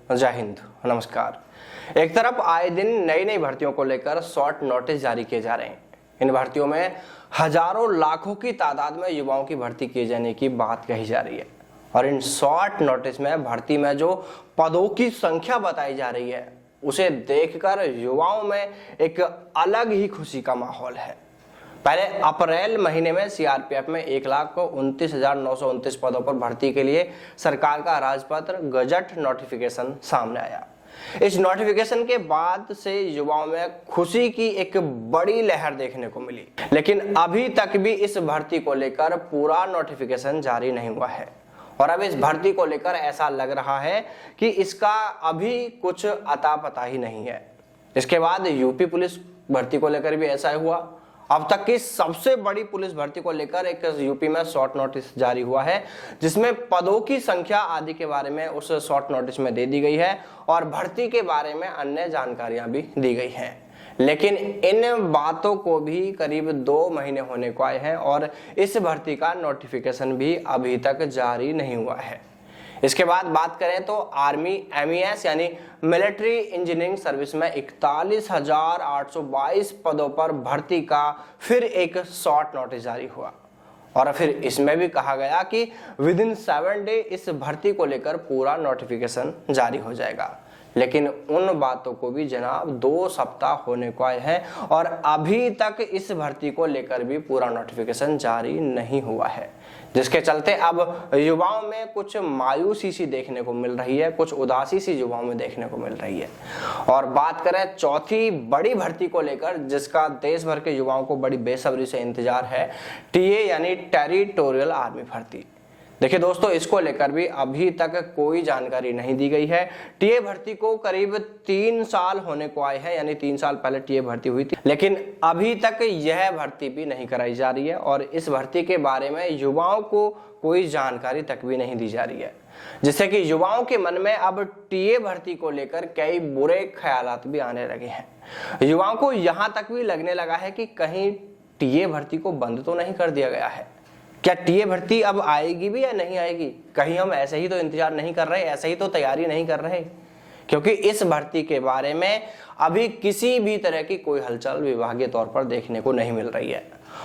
जय हिंद, नमस्कार। एक तरफ आए दिन नई नई भर्तियों को लेकर शॉर्ट नोटिस जारी किए जा रहे हैं। इन भर्तियों में हजारों लाखों की तादाद में युवाओं की भर्ती किए जाने की बात कही जा रही है और इन शॉर्ट नोटिस में भर्ती में जो पदों की संख्या बताई जा रही है उसे देखकर युवाओं में एक अलग ही खुशी का माहौल है। पहले अप्रैल महीने में सीआरपीएफ में 1,29,929 पदों पर भर्ती के लिए सरकार का राजपत्र गजट नोटिफिकेशन सामने आया। इस नोटिफिकेशन के बाद से युवाओं में खुशी की एक बड़ी लहर देखने को मिली, लेकिन अभी तक भी इस भर्ती को लेकर पूरा नोटिफिकेशन जारी नहीं हुआ है और अब इस भर्ती को लेकर ऐसा लग रहा है कि इसका अभी कुछ अता पता ही नहीं है। इसके बाद यूपी पुलिस भर्ती को लेकर भी ऐसा हुआ। अब तक की सबसे बड़ी पुलिस भर्ती को लेकर एक यूपी में शॉर्ट नोटिस जारी हुआ है, जिसमें पदों की संख्या आदि के बारे में उस शॉर्ट नोटिस में दे दी गई है और भर्ती के बारे में अन्य जानकारियां भी दी गई हैं। लेकिन इन बातों को भी करीब 2 महीने होने को आए हैं और इस भर्ती का नोटिफिकेशन भी अभी तक जारी नहीं हुआ है। इसके बाद बात करें तो आर्मी MES यानी मिलिट्री इंजीनियरिंग सर्विस में 41,822 पदों पर भर्ती का फिर एक शॉर्ट नोटिस जारी हुआ और फिर इसमें भी कहा गया कि विदिन 7 डे इस भर्ती को लेकर पूरा नोटिफिकेशन जारी हो जाएगा। लेकिन उन बातों को भी जनाब 2 सप्ताह होने को आए हैं और अभी तक इस भर्ती को लेकर भी पूरा नोटिफिकेशन जारी नहीं हुआ है, जिसके चलते अब युवाओं में कुछ मायूसी सी देखने को मिल रही है, कुछ उदासी सी युवाओं में देखने को मिल रही है। और बात करें चौथी बड़ी भर्ती को लेकर, जिसका देश भर के युवाओं को बड़ी बेसब्री से इंतजार है, TA यानी टेरिटोरियल आर्मी भर्ती। देखिए दोस्तों, इसको लेकर भी अभी तक कोई जानकारी नहीं दी गई है। TA भर्ती को करीब 3 साल होने को आए हैं, यानी 3 साल पहले TA भर्ती हुई थी, लेकिन अभी तक यह भर्ती भी नहीं कराई जा रही है और इस भर्ती के बारे में युवाओं को कोई जानकारी तक भी नहीं दी जा रही है, जिससे कि युवाओं के मन में अब TA भर्ती को लेकर कई बुरे ख्यालात भी आने लगे हैं। युवाओं को यहाँ तक भी लगने लगा है कि कहीं TA भर्ती को बंद तो नहीं कर दिया गया है। क्या TA भर्ती अब आएगी भी या नहीं आएगी? कहीं हम ऐसे ही तो इंतजार नहीं कर रहे, ऐसे ही तो तैयारी नहीं कर रहे? क्योंकि इस भर्ती के बारे में अभी किसी भी तरह की कोई हलचल विभागीय तौर पर देखने को नहीं मिल रही है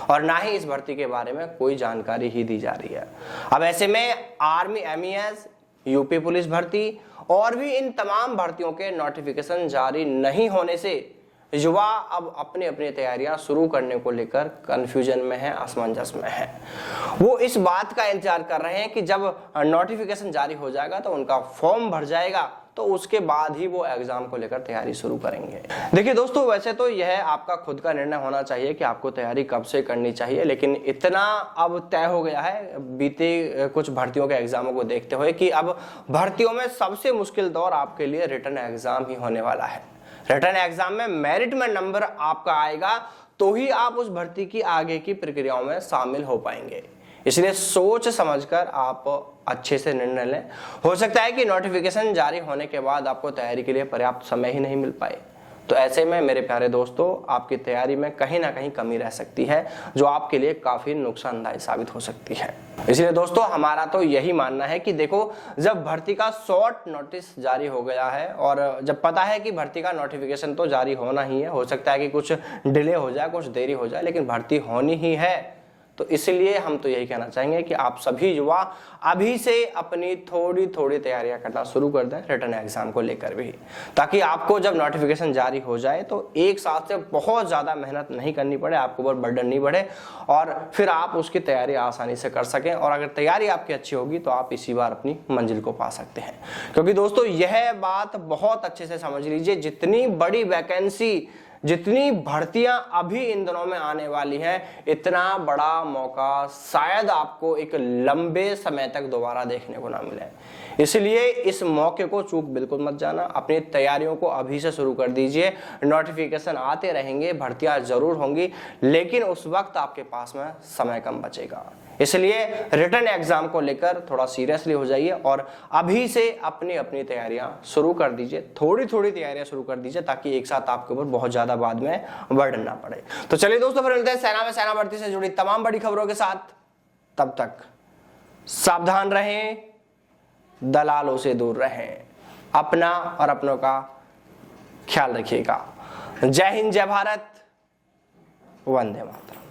और ना ही इस भर्ती के बारे में कोई जानकारी ही दी जा रही है। अब ऐसे में आर्मी MES, यूपी पुलिस भर्ती और भी इन तमाम भर्तियों के नोटिफिकेशन जारी नहीं होने से युवा अब अपनी अपनी तैयारियां शुरू करने को लेकर कंफ्यूजन में है, असमंजस में है। वो इस बात का इंतजार कर रहे हैं कि जब नोटिफिकेशन जारी हो जाएगा तो उनका फॉर्म भर जाएगा, तो उसके बाद ही वो एग्जाम को लेकर तैयारी शुरू करेंगे। देखिए दोस्तों, वैसे तो यह आपका खुद का निर्णय होना चाहिए कि आपको तैयारी कब से करनी चाहिए, लेकिन इतना अब तय हो गया है बीते कुछ भर्तियों के एग्जामों को देखते हुए कि अब भर्तियों में सबसे मुश्किल दौर आपके लिए रिटन एग्जाम ही होने वाला है। रिटन एग्जाम में मेरिट में नंबर आपका आएगा तो ही आप उस भर्ती की आगे की प्रक्रियाओं में शामिल हो पाएंगे। इसलिए सोच समझकर आप अच्छे से निर्णय लें। हो सकता है कि नोटिफिकेशन जारी होने के बाद आपको तैयारी के लिए पर्याप्त समय ही नहीं मिल पाए, तो ऐसे में मेरे प्यारे दोस्तों, आपकी तैयारी में कहीं ना कहीं कमी रह सकती है जो आपके लिए काफी नुकसानदायक साबित हो सकती है। इसलिए दोस्तों, हमारा तो यही मानना है कि देखो, जब भर्ती का शॉर्ट नोटिस जारी हो गया है और जब पता है कि भर्ती का नोटिफिकेशन तो जारी होना ही है, हो सकता है कि कुछ डिले हो जाए, कुछ देरी हो जाए, लेकिन भर्ती होनी ही है, तो इसलिए हम तो यही कहना चाहेंगे कि आप सभी युवा अभी से अपनी थोड़ी थोड़ी तैयारियां करना शुरू कर दें रिटन एग्जाम को लेकर भी, ताकि आपको जब नोटिफिकेशन जारी हो जाए तो एक साथ से बहुत ज़्यादा मेहनत नहीं करनी पड़े, आपके ऊपर बर्डन नहीं बढ़े और फिर आप उसकी तैयारी आसानी से कर सकें। और अगर तैयारी आपकी अच्छी होगी तो आप इसी बार अपनी मंजिल को पा सकते हैं। क्योंकि दोस्तों, यह बात बहुत अच्छे से समझ लीजिए, जितनी बड़ी वैकेंसी, जितनी भर्तियां अभी इन दिनों में आने वाली हैं, इतना बड़ा मौका शायद आपको एक लंबे समय तक दोबारा देखने को ना मिले। इसलिए इस मौके को चूक बिल्कुल मत जाना। अपनी तैयारियों को अभी से शुरू कर दीजिए। नोटिफिकेशन आते रहेंगे, भर्तियां जरूर होंगी, लेकिन उस वक्त आपके पास में समय कम बचेगा। इसलिए रिटन एग्जाम को लेकर थोड़ा सीरियसली हो जाइए और अभी से अपनी अपनी तैयारियां शुरू कर दीजिए। थोड़ी थोड़ी तैयारियां शुरू कर दीजिए ताकि एक साथ आपके ऊपर बहुत ज्यादा बाद में बर्डन ना पड़े। तो चलिए दोस्तों, फिर मिलते हैं सेना में सेना भर्ती से जुड़ी तमाम बड़ी खबरों के साथ। तब तक सावधान रहें, दलालों से दूर रहें। अपना और अपनों का ख्याल रखिएगा। जय हिंद, जय भारत, वंदे मातरम।